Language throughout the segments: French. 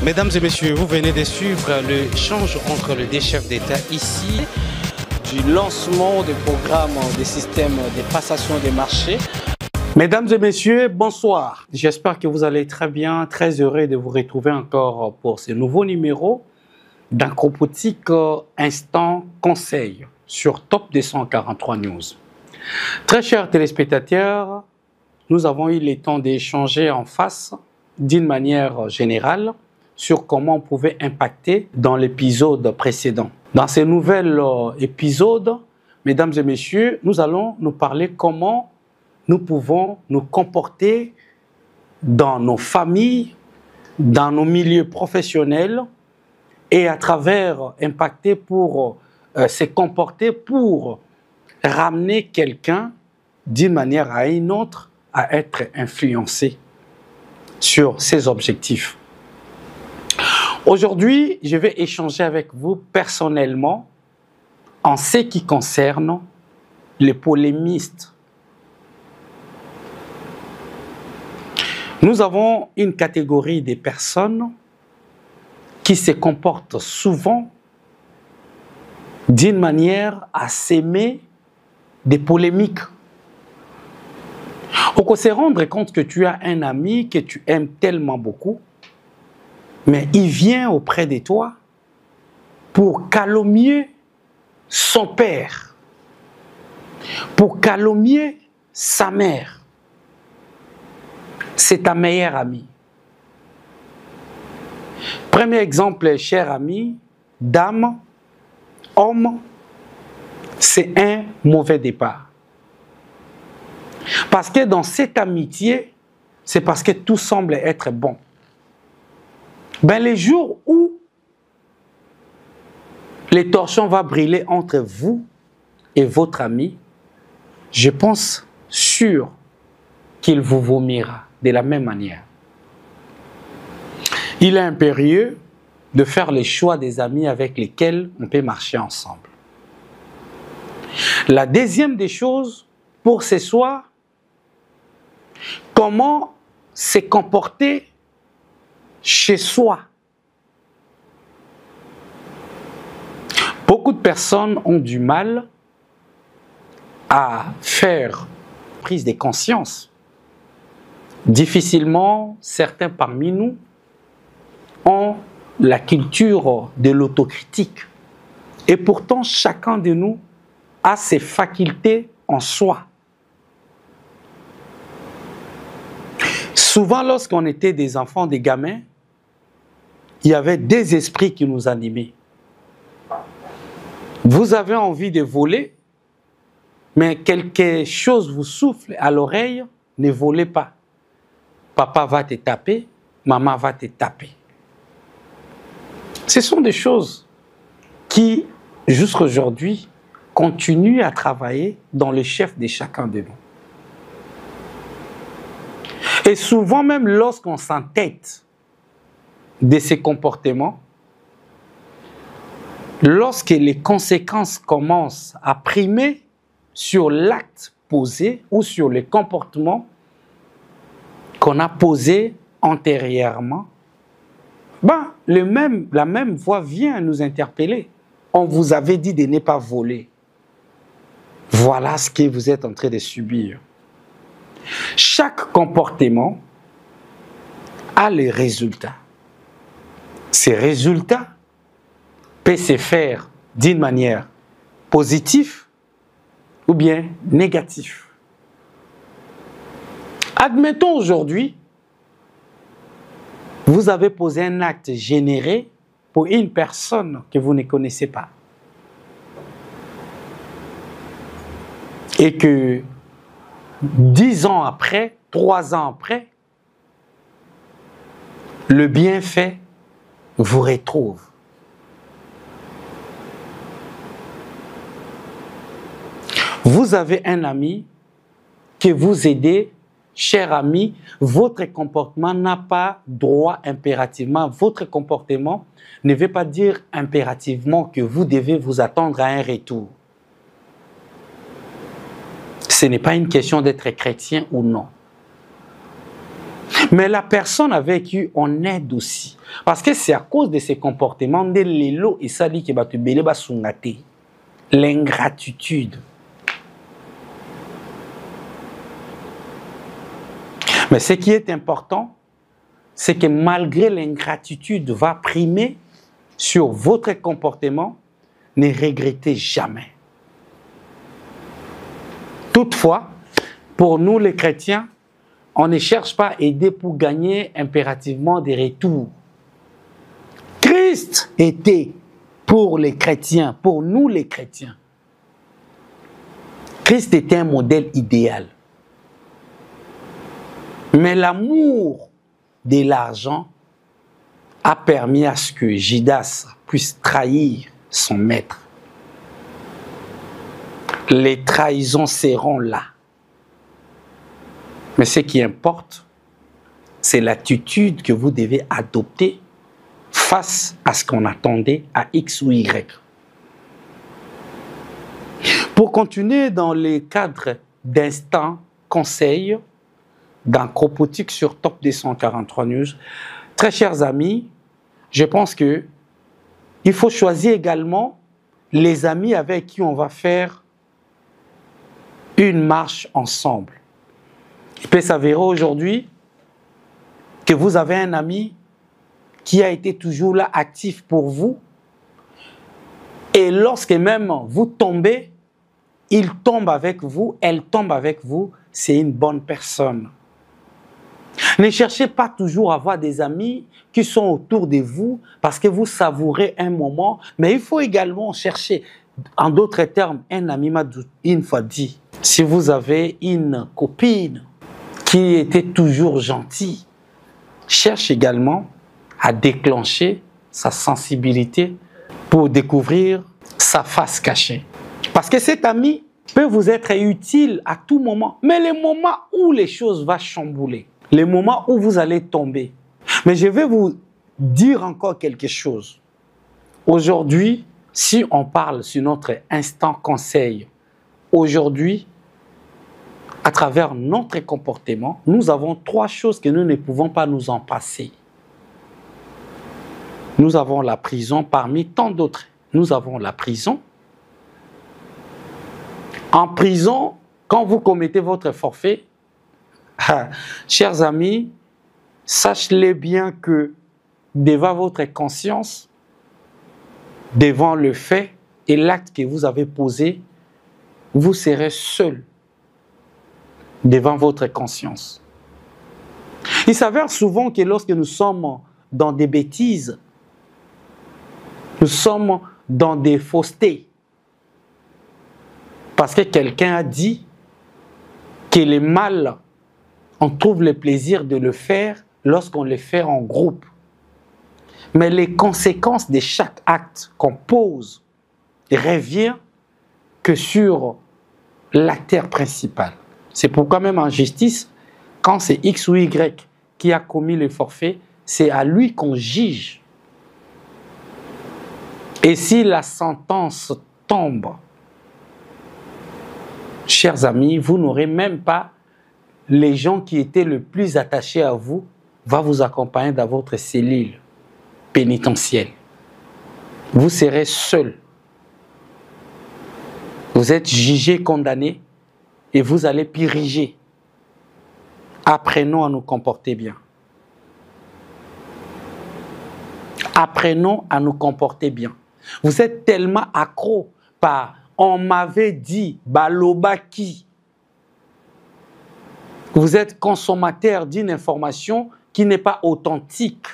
Mesdames et messieurs, vous venez de suivre l'échange entre les deux chefs d'État ici. Du lancement des programmes des systèmes de passation des marchés. Mesdames et messieurs, bonsoir. J'espère que vous allez très bien, très heureux de vous retrouver encore pour ce nouveau numéro d'Acropotique Instant Conseil sur Top 243 News. Très chers téléspectateurs, nous avons eu le temps d'échanger en face d'une manière générale sur comment on pouvait impacter dans l'épisode précédent. Dans ce nouvel épisode, mesdames et messieurs, nous allons nous parler comment nous pouvons nous comporter dans nos familles, dans nos milieux professionnels et à travers impacter pour se comporter pour ramener quelqu'un d'une manière à une autre à être influencé sur ses objectifs. Aujourd'hui, je vais échanger avec vous personnellement en ce qui concerne les polémistes. Nous avons une catégorie de personnes qui se comportent souvent d'une manière à s'aimer des polémiques. On peut se rendre compte que tu as un ami que tu aimes tellement beaucoup, mais il vient auprès de toi pour calomnier son père, pour calomnier sa mère. C'est ta meilleure amie. Premier exemple, cher ami, dame, homme, c'est un mauvais départ. Parce que dans cette amitié, c'est parce que tout semble être bon. Ben, les jours où les torchons vont brûler entre vous et votre ami, je pense sûr qu'il vous vomira de la même manière. Il est impérieux de faire le choix des amis avec lesquels on peut marcher ensemble. La deuxième des choses pour ce soir, comment se comporter chez soi. Beaucoup de personnes ont du mal à faire prise de conscience. Difficilement, certains parmi nous ont la culture de l'autocritique. Et pourtant, chacun de nous a ses facultés en soi. Souvent, lorsqu'on était des enfants, des gamins, il y avait des esprits qui nous animaient. Vous avez envie de voler, mais quelque chose vous souffle à l'oreille, ne volez pas. Papa va te taper, maman va te taper. Ce sont des choses qui, jusqu'à aujourd'hui, continuent à travailler dans le chef de chacun de nous. Et souvent même lorsqu'on s'entête de ces comportements, lorsque les conséquences commencent à primer sur l'acte posé ou sur les comportements qu'on a posés antérieurement, ben, la même voix vient nous interpeller. On vous avait dit de ne pas voler. Voilà ce que vous êtes en train de subir. Chaque comportement a les résultats. Ces résultats peuvent se faire d'une manière positive ou bien négative. Admettons aujourd'hui, vous avez posé un acte généré pour une personne que vous ne connaissez pas. Et que 10 ans après, 3 ans après, le bienfait vous retrouve. Vous avez un ami qui vous aide, cher ami, votre comportement n'a pas droit impérativement. Votre comportement ne veut pas dire impérativement que vous devez vous attendre à un retour. Ce n'est pas une question d'être chrétien ou non. Mais la personne avec qui on aide aussi. Parce que c'est à cause de ces comportements de l'élo et ça dit que tu belé ba sungate. L'ingratitude. Mais ce qui est important, c'est que malgré l'ingratitude va primer sur votre comportement, ne regrettez jamais. Toutefois, pour nous les chrétiens, on ne cherche pas à aider pour gagner impérativement des retours. Christ était pour les chrétiens, pour nous les chrétiens. Christ était un modèle idéal. Mais l'amour de l'argent a permis à ce que Judas puisse trahir son maître. Les trahisons seront là. Mais ce qui importe, c'est l'attitude que vous devez adopter face à ce qu'on attendait à X ou Y. Pour continuer dans les cadres d'instant conseil, dans Cropotique sur Top 243 News, très chers amis, je pense que il faut choisir également les amis avec qui on va faire une marche ensemble. Il peut s'avérer aujourd'hui que vous avez un ami qui a été toujours là, actif pour vous. Et lorsque même vous tombez, il tombe avec vous, elle tombe avec vous, c'est une bonne personne. Ne cherchez pas toujours à avoir des amis qui sont autour de vous parce que vous savourez un moment, mais il faut également chercher, en d'autres termes, un ami m'a une fois dit, si vous avez une copine qui était toujours gentille, cherche également à déclencher sa sensibilité pour découvrir sa face cachée. Parce que cet ami peut vous être utile à tout moment, mais les moments où les choses vont chambouler, les moments où vous allez tomber. Mais je vais vous dire encore quelque chose. Aujourd'hui, si on parle sur notre instant conseil, aujourd'hui, à travers notre comportement, nous avons 3 choses que nous ne pouvons pas nous en passer. Nous avons la prison parmi tant d'autres. Nous avons la prison. En prison, quand vous commettez votre forfait, chers amis, sachez bien que devant votre conscience, devant le fait et l'acte que vous avez posé, vous serez seul devant votre conscience. Il s'avère souvent que lorsque nous sommes dans des bêtises, nous sommes dans des faussetés, parce que quelqu'un a dit que le mal, on trouve le plaisir de le faire lorsqu'on le fait en groupe. Mais les conséquences de chaque acte qu'on pose reviennent que sur l'acteur principal. C'est pourquoi même en justice, quand c'est X ou Y qui a commis le forfait, c'est à lui qu'on juge. Et si la sentence tombe, chers amis, vous n'aurez même pas les gens qui étaient le plus attachés à vous vont vous accompagner dans votre cellule pénitentiaire. Vous serez seul. Vous êtes jugé, condamné et vous allez piriger. Apprenons à nous comporter bien. Apprenons à nous comporter bien. Vous êtes tellement accro par « on m'avait dit » balobaki. Vous êtes consommateur d'une information qui n'est pas authentique.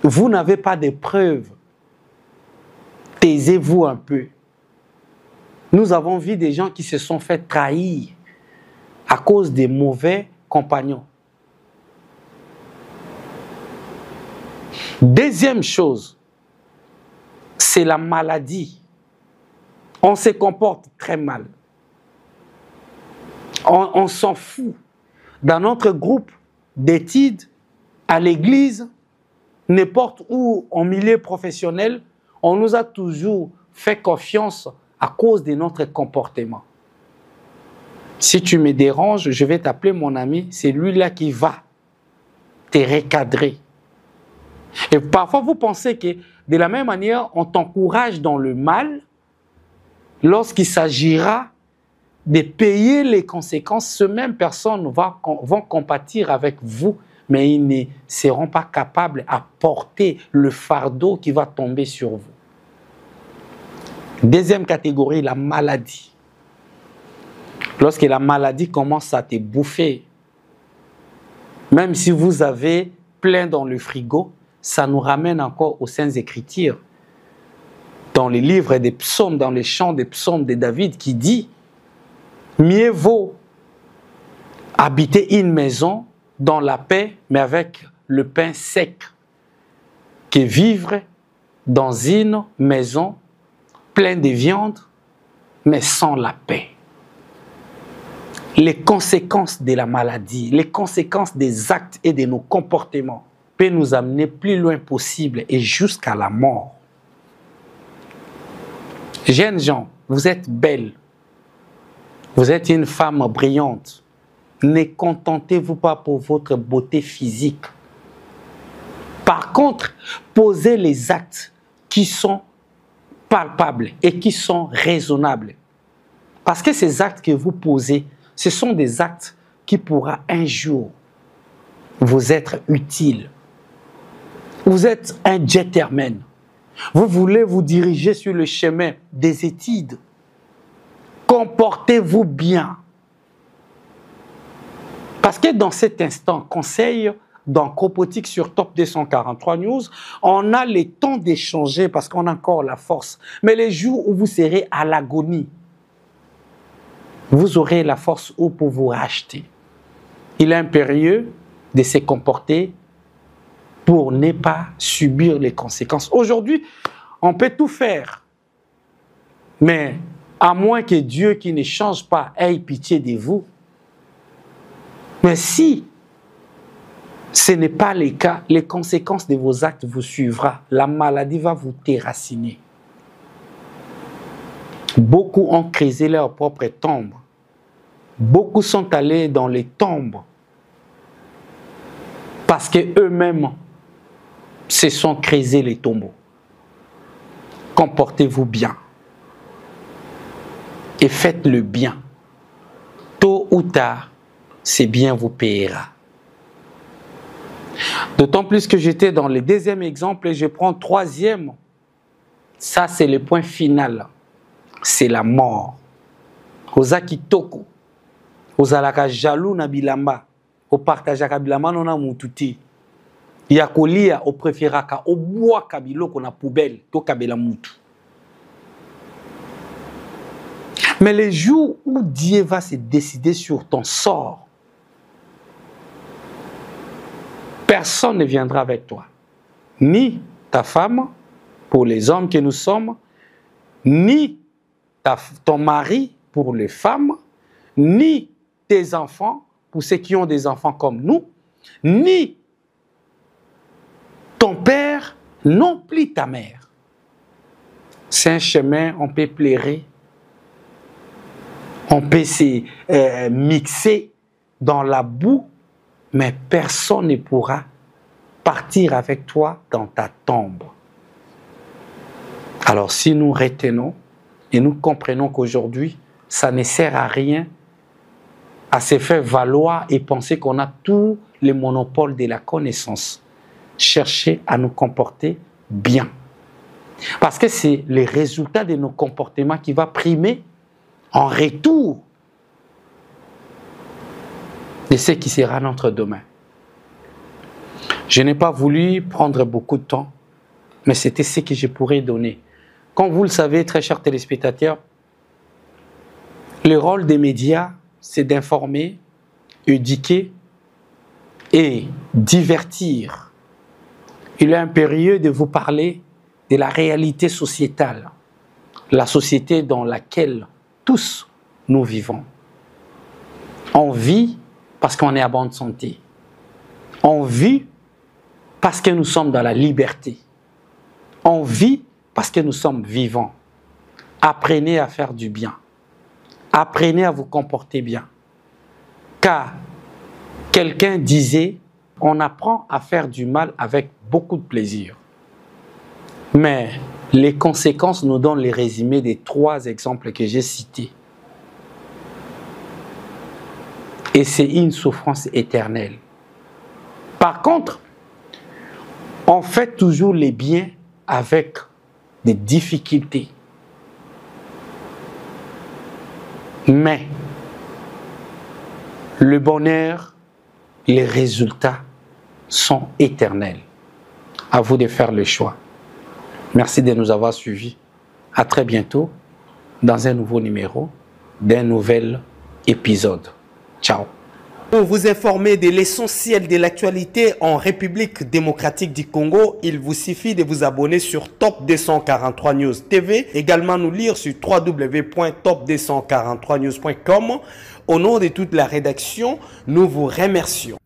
Vous n'avez pas de preuves. Taisez-vous un peu. Nous avons vu des gens qui se sont fait trahir à cause des mauvais compagnons. Deuxième chose, c'est la maladie. On se comporte très mal. On s'en fout. Dans notre groupe d'études, à l'église, n'importe où, en milieu professionnel, on nous a toujours fait confiance à cause de notre comportement. Si tu me déranges, je vais t'appeler mon ami. C'est lui-là qui va te recadrer. Et parfois, vous pensez que de la même manière, on t'encourage dans le mal lorsqu'il s'agira de payer les conséquences. Ces mêmes personnes vont compatir avec vous, mais ils ne seront pas capables à porter le fardeau qui va tomber sur vous. Deuxième catégorie, la maladie. Lorsque la maladie commence à te bouffer, même si vous avez plein dans le frigo, ça nous ramène encore aux Saintes Écritures. Dans les livres des psaumes, dans les chants des psaumes de David, qui dit « Mieux vaut habiter une maison dans la paix, mais avec le pain sec, que vivre dans une maison pleine de viande, mais sans la paix. » Les conséquences de la maladie, les conséquences des actes et de nos comportements peuvent nous amener plus loin possible et jusqu'à la mort. Jeunes gens, vous êtes belles. Vous êtes une femme brillante. Ne contentez-vous pas pour votre beauté physique. Par contre, posez les actes qui sont palpables et qui sont raisonnables. Parce que ces actes que vous posez, ce sont des actes qui pourront un jour vous être utiles. Vous êtes un gentleman. Vous voulez vous diriger sur le chemin des études. Comportez-vous bien. Parce que dans cet instant, conseil dans Cropotique sur Top 243 News, on a le temps d'échanger parce qu'on a encore la force. Mais les jours où vous serez à l'agonie, vous aurez la force pour vous racheter. Il est impérieux de se comporter pour ne pas subir les conséquences. Aujourd'hui, on peut tout faire. Mais à moins que Dieu qui ne change pas ait pitié de vous. Mais si ce n'est pas le cas, les conséquences de vos actes vous suivront. La maladie va vous déraciner. Beaucoup ont creusé leur propre tombe. Beaucoup sont allés dans les tombes parce qu'eux-mêmes se sont creusés les tombeaux. Comportez-vous bien et faites le bien. Tôt ou tard, c'est bien vous payera. D'autant plus que j'étais dans le deuxième exemple et je prends le troisième. Ça, c'est le point final. C'est la mort. Ozaki toko. Ozalaka jaloux na bilamba. O partageaka bilamba nona mututi. Ya kolia o préféraka o bois kabiloko na poubelle to kabela mutu. Mais les jours où Dieu va se décider sur ton sort, personne ne viendra avec toi. Ni ta femme, pour les hommes que nous sommes, ni ton mari, pour les femmes, ni tes enfants, pour ceux qui ont des enfants comme nous, ni ton père, non plus ta mère. C'est un chemin, on peut plairer, on peut se mixer dans la boue, mais personne ne pourra partir avec toi dans ta tombe. Alors si nous retenons et nous comprenons qu'aujourd'hui, ça ne sert à rien à se faire valoir et penser qu'on a tous les monopoles de la connaissance. Cherchez à nous comporter bien. Parce que c'est le résultat de nos comportements qui va primer en retour de ce qui sera notre demain. Je n'ai pas voulu prendre beaucoup de temps, mais c'était ce que je pourrais donner. Comme vous le savez, très chers téléspectateurs, le rôle des médias, c'est d'informer, éduquer et divertir. Il est impérieux de vous parler de la réalité sociétale, la société dans laquelle tous nous vivons. On vit parce qu'on est à bonne santé. On vit parce que nous sommes dans la liberté. On vit parce que nous sommes vivants. Apprenez à faire du bien. apprenez à vous comporter bien. Car quelqu'un disait, on apprend à faire du mal avec beaucoup de plaisir. Mais les conséquences nous donnent les résumés des 3 exemples que j'ai cités. Et c'est une souffrance éternelle. Par contre, on fait toujours les biens avec des difficultés. Mais le bonheur, les résultats sont éternels. À vous de faire le choix. Merci de nous avoir suivis. À très bientôt dans un nouveau numéro d'un nouvel épisode. Ciao. Pour vous informer de l'essentiel de l'actualité en République démocratique du Congo, il vous suffit de vous abonner sur Top 243 News TV. Également nous lire sur www.top243news.com. Au nom de toute la rédaction, nous vous remercions.